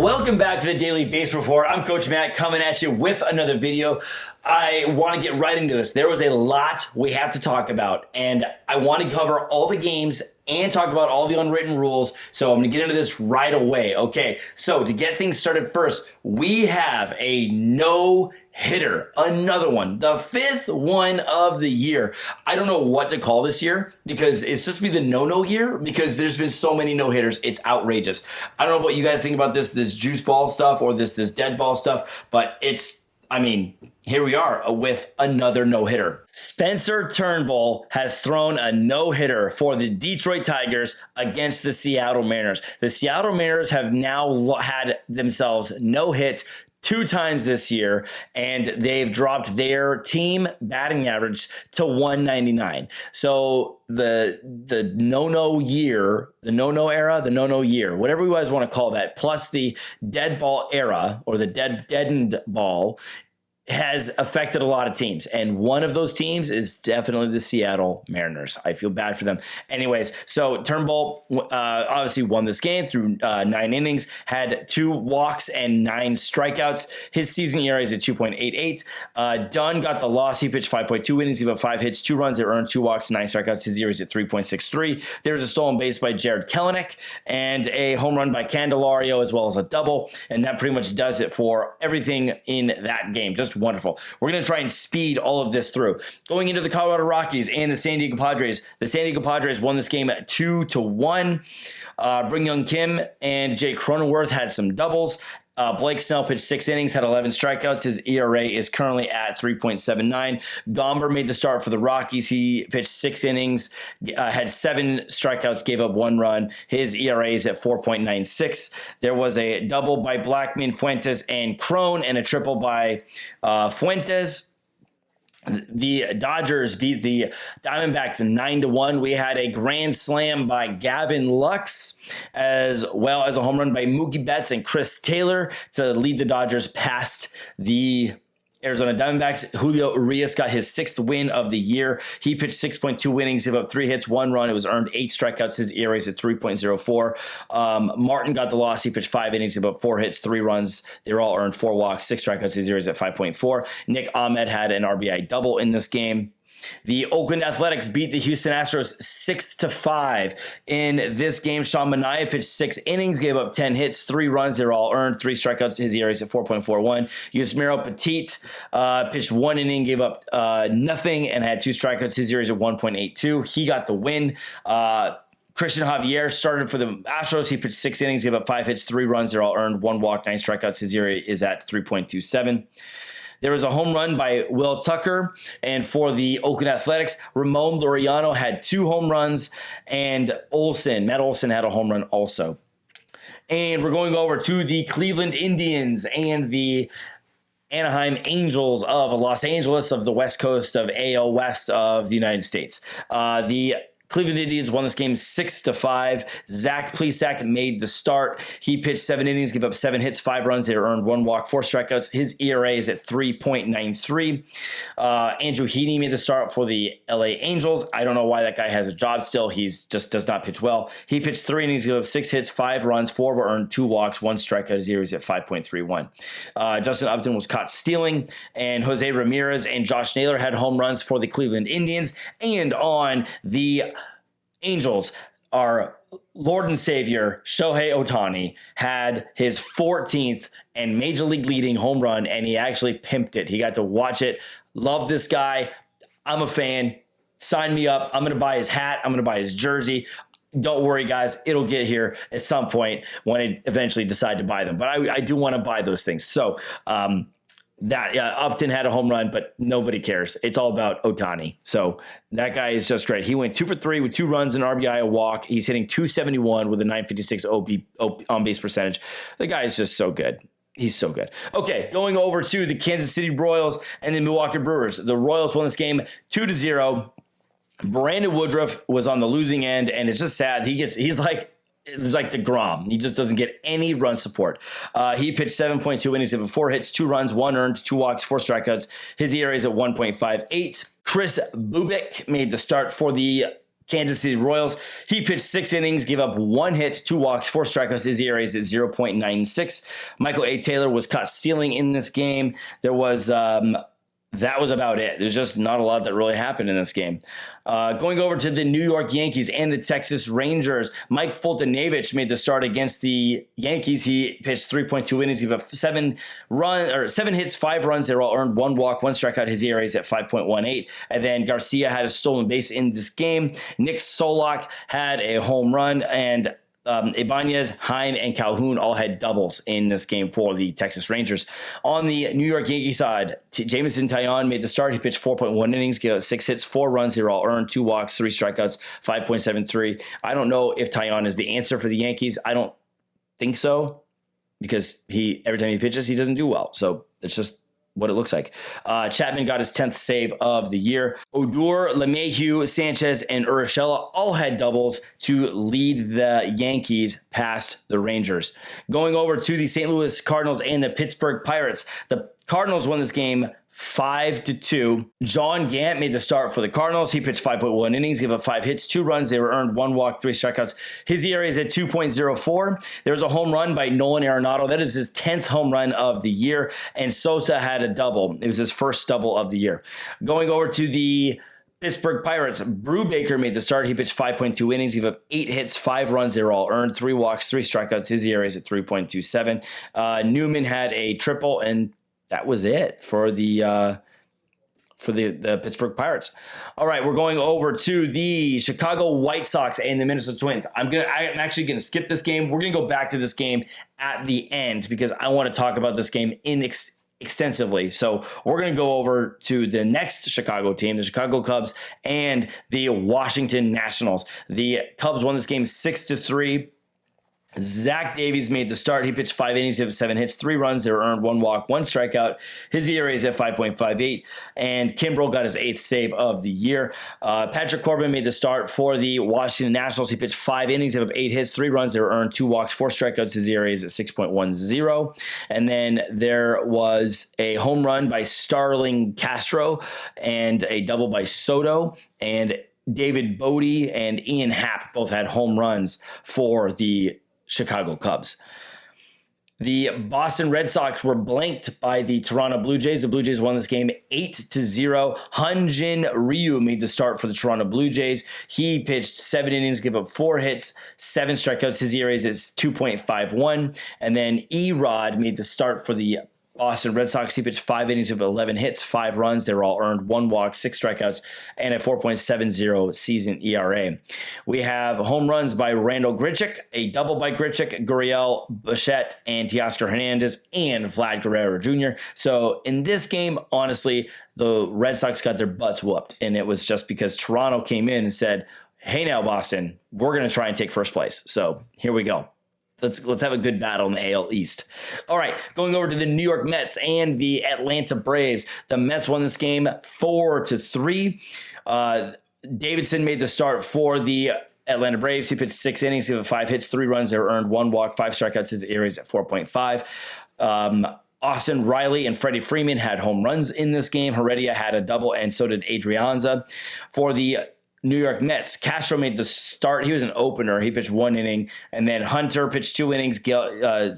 Welcome back to the Daily Base Report. I'm Coach Matt coming at you with another video. I want to get right into this. There was a lot we have to talk about, and I want to cover all the games and talk about all the unwritten rules. So I'm going to get into this right away. Okay, so to get things started first, we have a no-hitter, another one, the fifth one of the year. I don't know what to call this year because it's just be the no-no year because there's been so many no-hitters. It's outrageous. I don't know what you guys think about this juice ball stuff or this dead ball stuff, but here we are with another no-hitter. Spencer Turnbull has thrown a no-hitter for the Detroit Tigers against the Seattle Mariners. The Seattle Mariners have now had themselves no-hit 2 times this year, and they've dropped their team batting average to 199. So the no-no year, the no-no era, the no-no year, whatever you guys want to call that, plus the dead ball era or the deadened ball has affected a lot of teams. And one of those teams is definitely the Seattle Mariners. I feel bad for them. Anyways, so Turnbull obviously won this game through 9 innings, had 2 walks and 9 strikeouts. His season ERA is at 2.88. Dunn got the loss. He pitched 5.2 innings, gave up 5 hits, 2 runs. They earned 2 walks, 9 strikeouts. His ERA is at 3.63. There was a stolen base by Jared Kelenic and a home run by Candelario as well as a double. And that pretty much does it for everything in that game. Just wonderful. We're going to try and speed all of this through. Going into the Colorado Rockies and the San Diego Padres. The San Diego Padres won this game at 2-1. Bring Young Kim and Jake Cronenworth had some doubles. Blake Snell pitched 6 innings, had 11 strikeouts. His ERA is currently at 3.79. Gomber made the start for the Rockies. He pitched 6 innings, had 7 strikeouts, gave up 1 run. His ERA is at 4.96. There was a double by Blackman, Fuentes, and Crone, and a triple by Fuentes. The Dodgers beat the Diamondbacks 9-1. We had a grand slam by Gavin Lux, as well as a home run by Mookie Betts and Chris Taylor to lead the Dodgers past the Arizona Diamondbacks. Julio Urias got his 6th win of the year. He pitched 6.2 innings, gave up 3 hits, 1 run. It was earned 8 strikeouts. His ERA is at 3.04. Martin got the loss. He pitched 5 innings, gave up 4 hits, 3 runs. They were all earned 4 walks, 6 strikeouts. His ERA is at 5.4. Nick Ahmed had an RBI double in this game. The Oakland Athletics beat the Houston Astros 6-5. In this game, Sean Manaea pitched 6 innings, gave up 10 hits, 3 runs. They were all earned, 3 strikeouts. His ERA is at 4.41. Yusmeiro Petit pitched 1 inning, gave up nothing, and had 2 strikeouts. His ERA is at 1.82. He got the win. Christian Javier started for the Astros. He pitched 6 innings, gave up 5 hits, 3 runs. They're all earned, 1 walk, 9 strikeouts. His ERA is at 3.27. There was a home run by Will Tucker, and for the Oakland Athletics, Ramon Laureano had 2 home runs, and Matt Olson had a home run also. And we're going over to the Cleveland Indians and the Anaheim Angels of Los Angeles of the West Coast of AL West of the United States. The Cleveland Indians won this game 6-5. Zach Plesac made the start. He pitched 7 innings, gave up 7 hits, 5 runs. They earned 1 walk, 4 strikeouts. His ERA is at 3.93. Andrew Heaney made the start for the LA Angels. I don't know why that guy has a job still. He's just does not pitch well. He pitched 3 innings, gave up 6 hits, 5 runs, 4 were earned, 2 walks, 1 strikeout. His ERA is at 5.31. Justin Upton was caught stealing, and Jose Ramirez and Josh Naylor had home runs for the Cleveland Indians. And on the Angels, our Lord and Savior, Shohei Ohtani, had his 14th and major league leading home run, and he actually pimped it. He got to watch it. Love this guy. I'm a fan. Sign me up. I'm going to buy his hat. I'm going to buy his jersey. Don't worry, guys. It'll get here at some point when I eventually decide to buy them. But I do want to buy those things. So, Upton had a home run, but nobody cares. It's all about Ohtani. So that guy is just great. He went 2 for 3 with 2 runs, an RBI, a walk. He's hitting .271 with a .956 on base percentage. The guy is just so good. He's so good. Okay, going over to the Kansas City Royals and the Milwaukee Brewers. The Royals won this game 2-0. Brandon Woodruff was on the losing end, and it's just sad. He's like DeGrom. He just doesn't get any run support. He pitched 7.2 innings, of 4 hits, 2 runs, 1 earned, 2 walks, 4 strikeouts. His ERA is at 1.58. Chris Bubik made the start for the Kansas City Royals. He pitched 6 innings, gave up 1 hit, 2 walks, 4 strikeouts. His ERA is at 0.96. Michael A. Taylor was caught stealing in this game. There was that was about it. There's just not a lot that really happened in this game. Going over to the New York Yankees and the Texas Rangers, Mike Foltynewicz made the start against the Yankees. He pitched 3.2 innings, gave up 7 hits, 5 runs. They were all earned, 1 walk, 1 strikeout. His ERA is at 5.18. And then Garcia had a stolen base in this game. Nick Solak had a home run, and Ibanez, Heim, and Calhoun all had doubles in this game for the Texas Rangers. On the New York Yankee side, Jameson Taillon made the start. He pitched 4.1 innings, gave up 6 hits, 4 runs. They were all earned, 2 walks, 3 strikeouts, 5.73. I don't know if Taillon is the answer for the Yankees. I don't think so, because every time he pitches, he doesn't do well. So it's just what it looks like. Chapman got his 10th save of the year. Odor, LeMahieu, Sanchez, and Urshela all had doubles to lead the Yankees past the Rangers. Going over to the St. Louis Cardinals and the Pittsburgh Pirates. The Cardinals won this game 5-2. John Gant made the start for the Cardinals. He pitched 5.1 innings, gave up 5 hits, 2 runs. They were earned, 1 walk, 3 strikeouts. His ERA is at 2.04. There was a home run by Nolan Arenado. That is his 10th home run of the year. And Sosa had a double. It was his first double of the year. Going over to the Pittsburgh Pirates, Brubaker made the start. He pitched 5.2 innings, gave up 8 hits, 5 runs. They were all earned, 3 walks, 3 strikeouts. His ERA is at 3.27. Newman had a triple, and that was it for the Pittsburgh Pirates. All right, we're going over to the Chicago White Sox and the Minnesota Twins. I'm actually gonna skip this game. We're gonna go back to this game at the end because I want to talk about this game extensively. So we're going to go over to the next Chicago team, the Chicago Cubs and the Washington Nationals. The Cubs won this game 6-3. Zach Davies made the start. He pitched 5 innings, gave 7 hits, 3 runs. They were earned, 1 walk, 1 strikeout. His ERA is at 5.58. And Kimbrel got his 8th save of the year. Patrick Corbin made the start for the Washington Nationals. He pitched 5 innings, gave up 8 hits, 3 runs. They were earned, 2 walks, 4 strikeouts. His ERA is at 6.10. And then there was a home run by Starling Castro and a double by Soto. And David Bodie and Ian Happ both had home runs for the Chicago Cubs. The Boston Red Sox were blanked by the Toronto Blue Jays. The Blue Jays won this game 8-0. Hyun-Jin Ryu made the start for the Toronto Blue Jays. He pitched 7 innings, gave up 4 hits, 7 strikeouts. His ERA is 2.51. And then Erod made the start for the Boston Red Sox. He pitched 5 innings of 11 hits, 5 runs. They were all earned, 1 walk, 6 strikeouts, and a 4.70 season ERA. We have home runs by Randall Grichuk, a double by Grichuk, Gurriel, Bichette, and Teoscar Hernandez, and Vlad Guerrero Jr. So in this game, honestly, the Red Sox got their butts whooped, and it was just because Toronto came in and said, hey now, Boston, we're going to try and take first place. So here we go. Let's have a good battle in the AL East. All right, going over to the New York Mets and the Atlanta Braves. The Mets won this game 4-3. Davidson made the start for the Atlanta Braves. He pitched 6 innings, gave 5 hits, 3 runs. They were earned, 1 walk, 5 strikeouts. His ERA is at 4.5. Austin Riley and Freddie Freeman had home runs in this game. Heredia had a double, and so did Adrianza. For the New York Mets, Castro made the start. He was an opener. He pitched 1 inning, and then Hunter pitched 2 innings.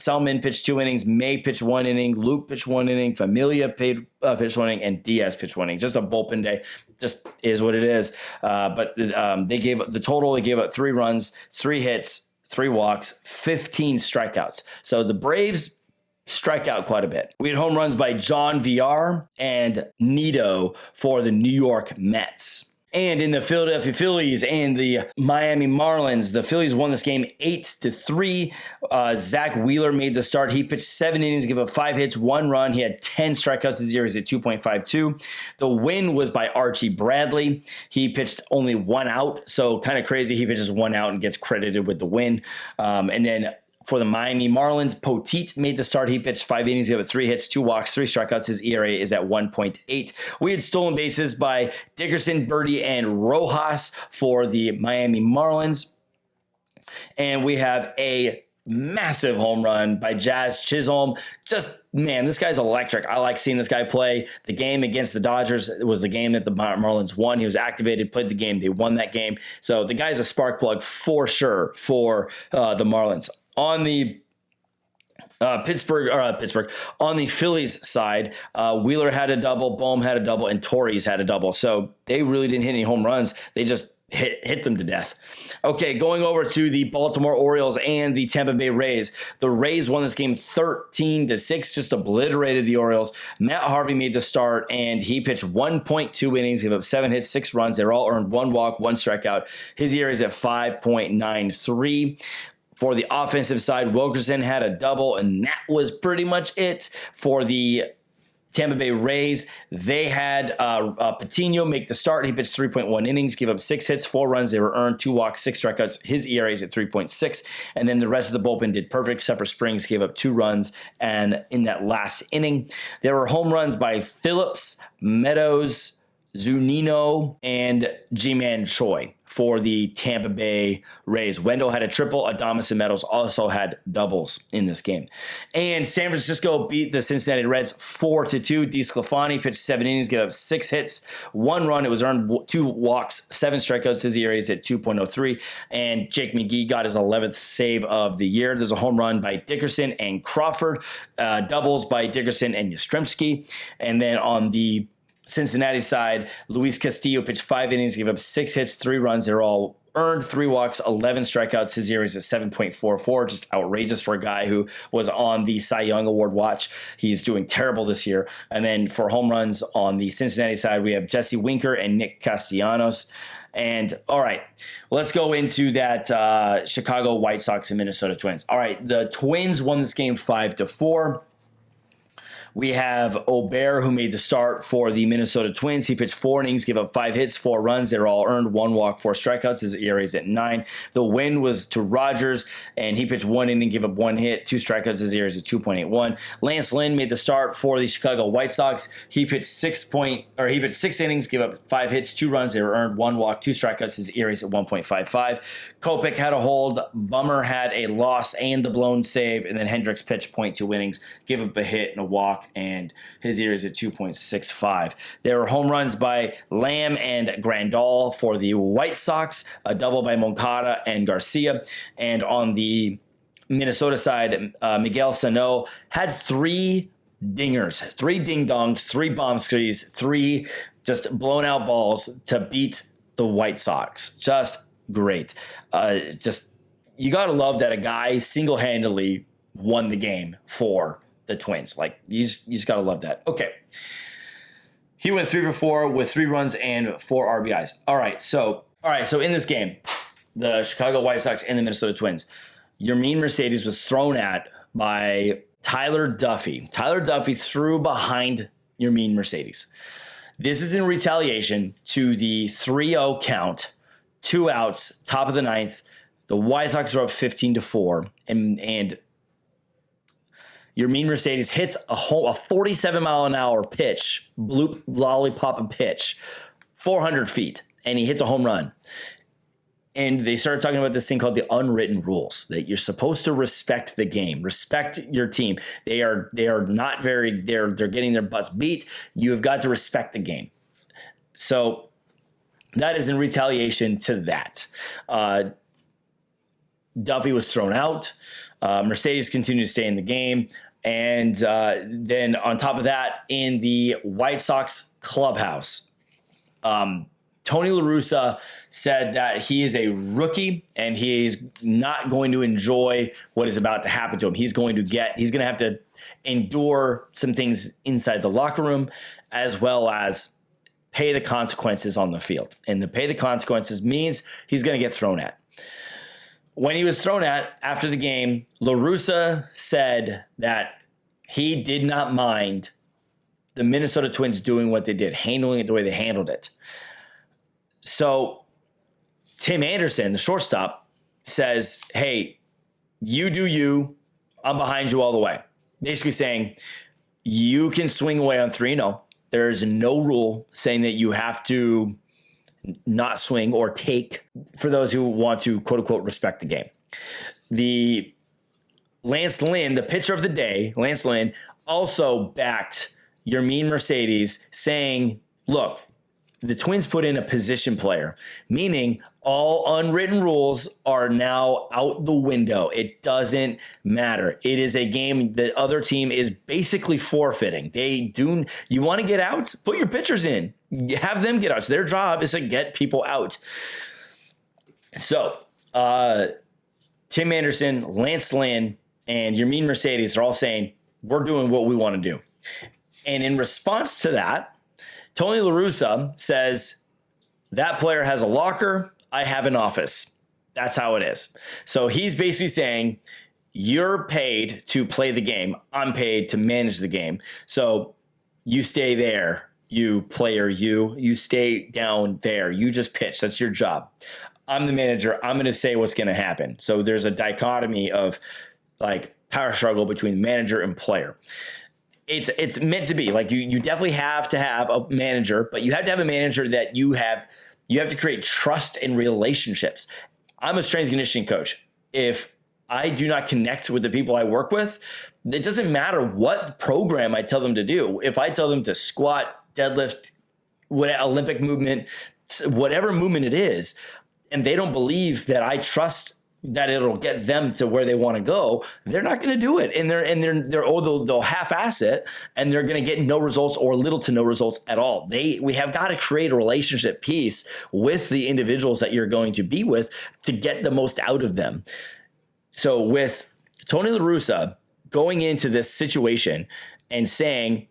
Selman pitched 2 innings. May pitched 1 inning. Luke pitched 1 inning. Familia pitched 1 inning, and Diaz pitched 1 inning. Just a bullpen day. Just is what it is. But they gave the total. They gave up 3 runs, 3 hits, 3 walks, 15 strikeouts. So the Braves strike out quite a bit. We had home runs by John VR and Nito for the New York Mets. And in the Philadelphia Phillies and the Miami Marlins, the Phillies won this game 8-3. Zach Wheeler made the start. He pitched 7 innings, gave up 5 hits, 1 run. He had 10 strikeouts. His ERA is at 2.52. The win was by Archie Bradley. He pitched only 1 out, so kind of crazy. He pitches 1 out and gets credited with the win. And then for the Miami Marlins, Poteet made the start. He pitched 5 innings, gave it 3 hits, 2 walks, 3 strikeouts. His ERA is at 1.8. We had stolen bases by Dickerson, Birdie, and Rojas for the Miami Marlins. And we have a massive home run by Jazz Chisholm. Just, man, this guy's electric. I like seeing this guy play. The game against the Dodgers was the game that the Marlins won. He was activated, played the game. They won that game. So the guy's a spark plug for sure for the Marlins. On the Pittsburgh, on the Phillies side, Wheeler had a double, Bohm had a double, and Torres had a double. So they really didn't hit any home runs. They just hit them to death. Okay, going over to the Baltimore Orioles and the Tampa Bay Rays. The Rays won this game 13-6, just obliterated the Orioles. Matt Harvey made the start, and he pitched 1.2 innings, gave up 7 hits, 6 runs. They were all earned 1 walk, 1 strikeout. His ERA is at 5.93. For the offensive side, Wilkerson had a double, and that was pretty much it. For the Tampa Bay Rays, they had Patino make the start. He pitched 3.1 innings, gave up 6 hits, 4 runs. They were earned, 2 walks, 6 strikeouts. His ERA is at 3.6. And then the rest of the bullpen did perfect, except for Springs, gave up 2 runs. And in that last inning, there were home runs by Phillips, Meadows, Zunino, and G-Man Choi for the Tampa Bay Rays. Wendell had a triple. Adames and Meadows also had doubles in this game. And San Francisco beat the Cincinnati Reds 4-2. DeSclafani pitched 7 innings, gave up 6 hits, 1 run. It was earned 2 walks, 7 strikeouts. His ERA is at 2.03. And Jake McGee got his 11th save of the year. There's a home run by Dickerson and Crawford, doubles by Dickerson and Yastrzemski. And then on the Cincinnati side, Luis Castillo pitched 5 innings, gave up 6 hits, 3 runs. They're all earned, 3 walks, 11 strikeouts. His ERA is at 7.44, just outrageous for a guy who was on the Cy Young Award watch. He's doing terrible this year. And then for home runs on the Cincinnati side, we have Jesse Winker and Nick Castellanos. And all right, let's go into that Chicago White Sox and Minnesota Twins. All right, the Twins won this game 5-4. We have Ober, who made the start for the Minnesota Twins. He pitched 4 innings, gave up 5 hits, 4 runs. They were all earned, 1 walk, 4 strikeouts. His ERA is at 9. The win was to Rogers, and he pitched 1 inning, gave up 1 hit, 2 strikeouts. His ERA is at 2.81. Lance Lynn made the start for the Chicago White Sox. He pitched 6 innings, gave up 5 hits, 2 runs. They were earned, 1 walk, 2 strikeouts. His ERA is at 1.55. Kopech had a hold. Bummer had a loss and the blown save, and then Hendricks pitched 0.2 innings, gave up a hit and a walk, and his ERA is at 2.65. There were home runs by Lamb and Grandal for the White Sox, a double by Moncada and Garcia. And on the Minnesota side, Miguel Sano had 3 dingers, 3 ding-dongs, 3 bomb squeeze, 3 just blown out balls to beat the White Sox. Just great. You got to love that a guy single-handedly won the game for the Twins. Like, you just got to love that. Okay. He went 3 for 4 with 3 runs and 4 RBIs. All right. So in this game, the Chicago White Sox and the Minnesota Twins, Yermin Mercedes was thrown at by Tyler Duffy. Tyler Duffy threw behind Yermin Mercedes. This is in retaliation to the 3-0 count, 2 outs, top of the 9th. The White Sox are up 15-4, and Yermin Mercedes hits a 47-mile-an-hour pitch, bloop, lollipop and pitch, 400 feet, and he hits a home run. And they started talking about this thing called the unwritten rules, that you're supposed to respect the game, respect your team. They are not very, they're getting their butts beat. You have got to respect the game. So that is in retaliation to that. Duffy was thrown out. Mercedes continued to stay in the game. And then on top of that, in the White Sox clubhouse, Tony La Russa said that he is a rookie and he's not going to enjoy what is about to happen to him. He's going to have to endure some things inside the locker room, as well as pay the consequences on the field. And the pay the consequences means he's going to get thrown at. When he was thrown at after the game, La Russa said that he did not mind the Minnesota Twins doing what they did, handling it the way they handled it. So Tim Anderson, the shortstop, says, hey, you do you. I'm behind you all the way. Basically saying you can swing away on 3-0. There's no rule saying that you have to not swing or take, for those who want to, quote unquote, respect the game. The Lance Lynn, the pitcher of the day, Lance Lynn, also backed Yermin Mercedes, saying, look, the Twins put in a position player, meaning all unwritten rules are now out the window. It doesn't matter. It is a game the other team is basically forfeiting. You want to get out? Put your pitchers in. Have them get out. So their job is to get people out. So Tim Anderson, Lance Lynn, and Yermin Mercedes are all saying, we're doing what we want to do. And in response to that, Tony La Russa says, that player has a locker, I have an office. That's how it is. So he's basically saying, you're paid to play the game. I'm paid to manage the game. So you stay there, you player, you stay down there. You just pitch. That's your job. I'm the manager. I'm going to say what's going to happen. So there's a dichotomy of like power struggle between manager and player. It's meant to be like you definitely have to have a manager, but you have to have a manager that you have to create trust and relationships. I'm a strength conditioning coach. If I do not connect with the people I work with, it doesn't matter what program I tell them to do. If I tell them to squat, deadlift, what Olympic movement, whatever movement it is, and they don't believe that I trust that it'll get them to where they want to go, they're not going to do it. And they'll half-ass it, and they're going to get no results or little to no results at all. We have got to create a relationship piece with the individuals that you're going to be with to get the most out of them. So with Tony La Russa going into this situation and saying,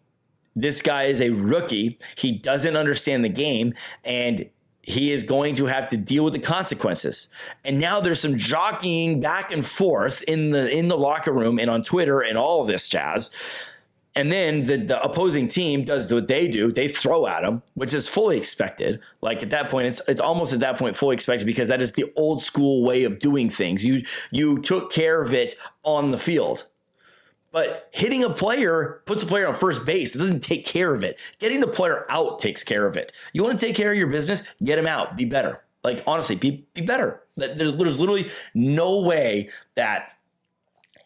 this guy is a rookie, he doesn't understand the game, and he is going to have to deal with the consequences. And now there's some jockeying back and forth in the locker room and on Twitter and all of this jazz. And then the opposing team does what they do. They throw at him, which is fully expected. Like at that point, it's almost at that point fully expected, because that is the old school way of doing things. You took care of it on the field. But hitting a player puts a player on first base. It doesn't take care of it. Getting the player out takes care of it. You want to take care of your business? Get him out. Be better. Like, honestly, be better. There's literally no way that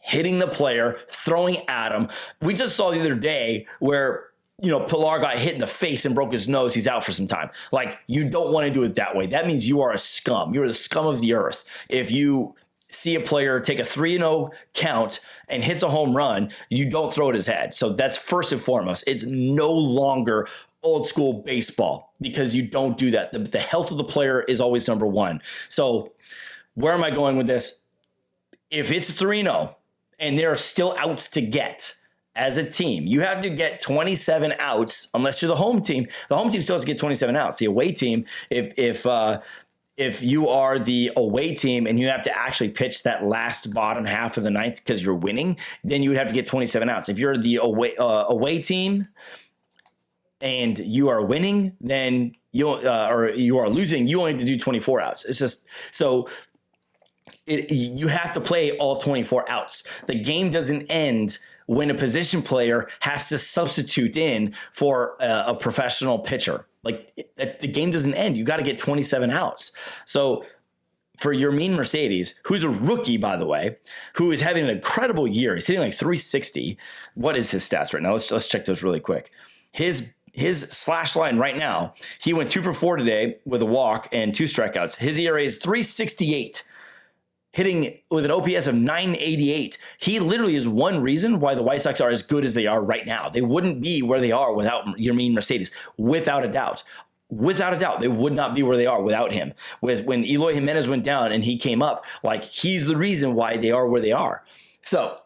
hitting the player, throwing at him. We just saw the other day where, Pilar got hit in the face and broke his nose. He's out for some time. Like, you don't want to do it that way. That means you are a scum. You're the scum of the earth. If you see a player take a 3-0 count and hits a home run, you don't throw at his head. So that's first and foremost. It's no longer old school baseball because you don't do that. The health of the player is always number one. So where am I going with this? If it's 3-0 and there are still outs to get as a team, you have to get 27 outs unless you're the home team. The home team still has to get 27 outs. The away team, if you are the away team and you have to actually pitch that last bottom half of the ninth because you're winning, then you would have to get 27 outs. If you're the away team and you are winning, then you are losing, you only have to do 24 outs. It's just so you have to play all 24 outs. The game doesn't end when a position player has to substitute in for a professional pitcher. Like the game doesn't end. You got to get 27 outs. So for Yermin Mercedes, who's a rookie, by the way, who is having an incredible year, he's hitting like 360. What is his stats right now? Let's check those really quick. His slash line right now, he went 2 for 4 today with a walk and 2 strikeouts. His ERA is 368. Hitting with an OPS of 988. He literally is one reason why the White Sox are as good as they are right now. They wouldn't be where they are without Yermin Mercedes, without a doubt. Without a doubt, they would not be where they are without him. When Eloy Jimenez went down and he came up, like he's the reason why they are where they are. So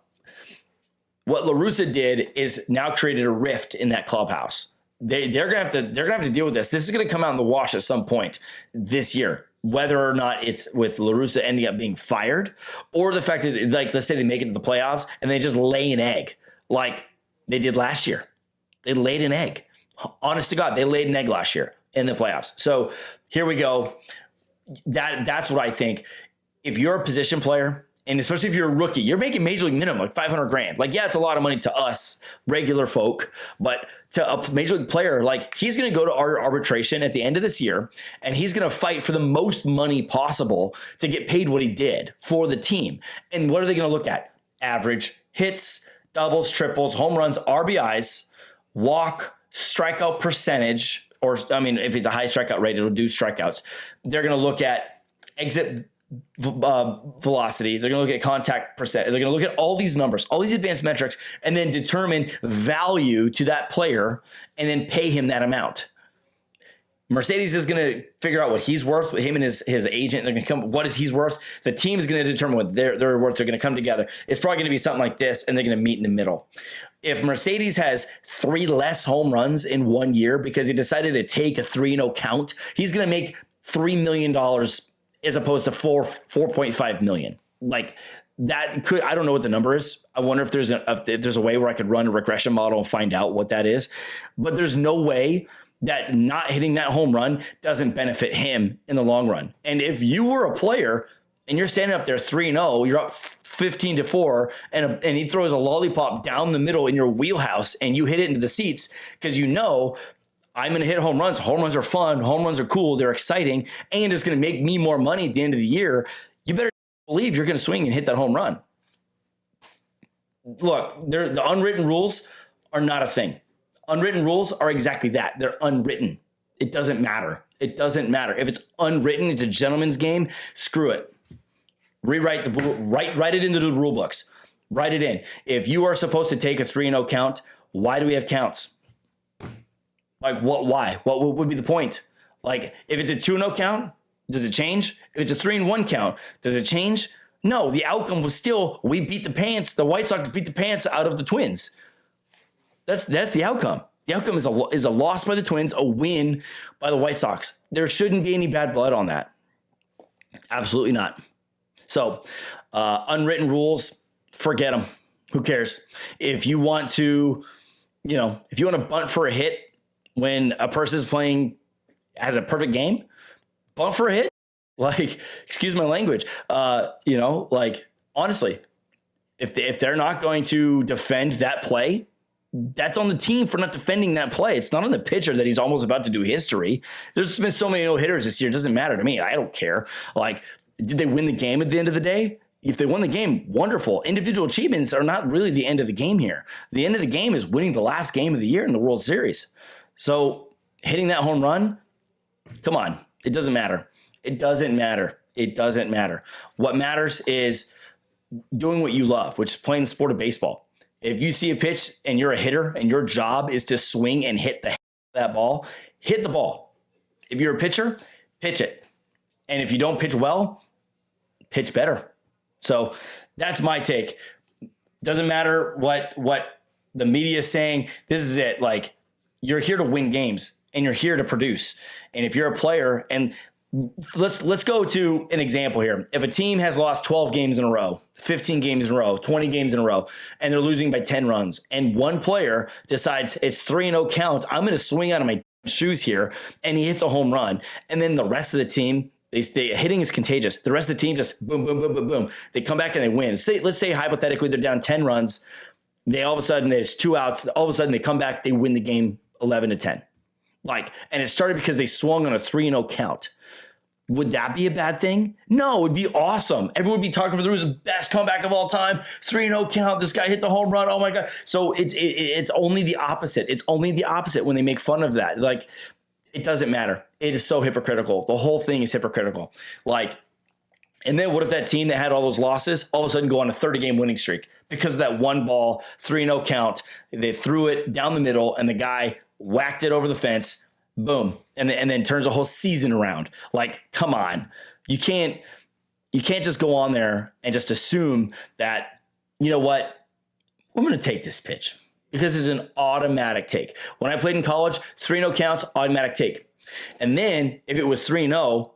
what La Russa did is now created a rift in that clubhouse. They're gonna have to deal with this. This is gonna come out in the wash at some point this year. Whether or not it's with La Russa ending up being fired, or the fact that, like, let's say they make it to the playoffs and they just lay an egg like they did last year. They laid an egg. Honest to God, they laid an egg last year in the playoffs. So here we go. That's what I think. If you're a position player, and especially if you're a rookie, you're making major league minimum, like $500,000. Like, yeah, it's a lot of money to us, regular folk, but to a major league player, like he's going to go to arbitration at the end of this year, and he's going to fight for the most money possible to get paid what he did for the team. And what are they going to look at? average, hits, doubles, triples, home runs, RBIs, walk, strikeout percentage, or I mean, if it's a high strikeout rate, it'll do strikeouts. They're going to look at exit velocity. They're going to look at contact percent. They're going to look at all these numbers, all these advanced metrics, and then determine value to that player and then pay him that amount. Mercedes is going to figure out what he's worth. Him and his agent, they're going to come. What is he's worth? The team is going to determine what they're worth. They're going to come together. It's probably going to be something like this, and they're going to meet in the middle. If Mercedes has 3 less home runs in 1 year because he decided to take a 3-0 count, he's going to make $3 million as opposed to 4.5 million. Like that could, I don't know what the number is. I wonder if there's a way where I could run a regression model and find out what that is. But there's no way that not hitting that home run doesn't benefit him in the long run. And if you were a player and you're standing up there 3-0, you're up 15-4, and he throws a lollipop down the middle in your wheelhouse and you hit it into the seats because you know I'm going to hit home runs. Home runs are fun. Home runs are cool. They're exciting. And it's going to make me more money at the end of the year. You better believe you're going to swing and hit that home run. Look, the unwritten rules are not a thing. Unwritten rules are exactly that. They're unwritten. It doesn't matter. It doesn't matter. If it's unwritten, it's a gentleman's game, screw it. Rewrite write it into the rule books. Write it in. If you are supposed to take a 3-0 count, why do we have counts? Like what? Why? What would be the point? Like if it's a 2-0 count, does it change? If it's a 3-1 count, does it change? No, the outcome was still we beat the pants. The White Sox beat the pants out of the Twins. That's the outcome. The outcome is a loss by the Twins, a win by the White Sox. There shouldn't be any bad blood on that. Absolutely not. So, unwritten rules, forget them. Who cares? If you want to, if you want to bunt for a hit when a person is playing, has a perfect game, bunt for a hit. Like, excuse my language. Honestly, if they're not going to defend that play, that's on the team for not defending that play. It's not on the pitcher that he's almost about to do history. There's been so many no-hitters this year. It doesn't matter to me. I don't care. Like, did they win the game at the end of the day? If they won the game, wonderful. Individual achievements are not really the end of the game here. The end of the game is winning the last game of the year in the World Series. So hitting that home run, come on. It doesn't matter. It doesn't matter. It doesn't matter. What matters is doing what you love, which is playing the sport of baseball. If you see a pitch and you're a hitter and your job is to swing and hit that ball, hit the ball. If you're a pitcher, pitch it. And if you don't pitch well, pitch better. So that's my take. Doesn't matter what the media is saying. This is it. Like, you're here to win games and you're here to produce. And if you're a player, and let's go to an example here. If a team has lost 12 games in a row, 15 games in a row, 20 games in a row, and they're losing by 10 runs, and one player decides it's 3-0 count, I'm going to swing out of my shoes here, and he hits a home run, and then the rest of the team, hitting is contagious. The rest of the team just boom, boom, boom, boom, boom. They come back and they win. Let's say hypothetically they're down 10 runs. They all of a sudden, there's 2 outs. All of a sudden they come back, they win the game 11-10. And it started because they swung on a 3-0 count. Would that be a bad thing? No, it would be awesome. Everyone would be talking for the best comeback of all time. 3-0 count. This guy hit the home run. Oh my God. So it's only the opposite. It's only the opposite when they make fun of that. Like, it doesn't matter. It is so hypocritical. The whole thing is hypocritical. And then what if that team that had all those losses all of a sudden go on a 30-game winning streak because of that one ball, 3-0 count? They threw it down the middle and the guy whacked it over the fence. Boom. And then turns the whole season around. Like, come on. You can't just go on there and just assume that, you know what, I'm going to take this pitch because it's an automatic take. When I played in college, 3-0 counts, automatic take. And then if it was 3-0,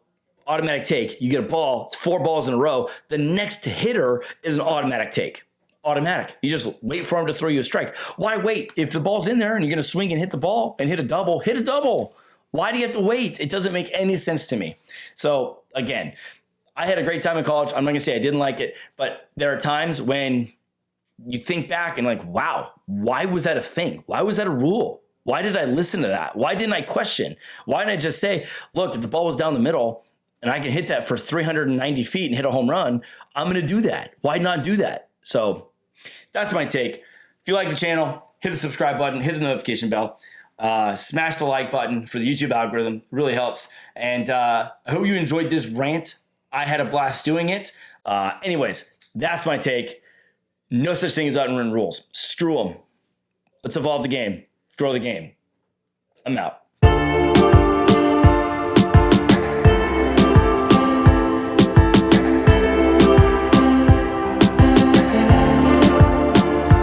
automatic take, you get a ball, 4 balls in a row. The next hitter is an automatic take. Automatic. You just wait for him to throw you a strike. Why wait? If the ball's in there and you're going to swing and hit the ball and hit a double, hit a double. Why do you have to wait? It doesn't make any sense to me. So again, I had a great time in college. I'm not going to say I didn't like it, but there are times when you think back and like, wow, why was that a thing? Why was that a rule? Why did I listen to that? Why didn't I question? Why didn't I just say, look, if the ball was down the middle and I can hit that for 390 feet and hit a home run, I'm going to do that. Why not do that? So That's my take. If you like the channel, hit the subscribe button, hit the notification bell, smash the like button for the YouTube algorithm. It really helps. And I hope you enjoyed this rant. I had a blast doing it. Anyways, that's my take. No such thing as unwritten rules. Screw them. Let's evolve the game. Grow the game. I'm out.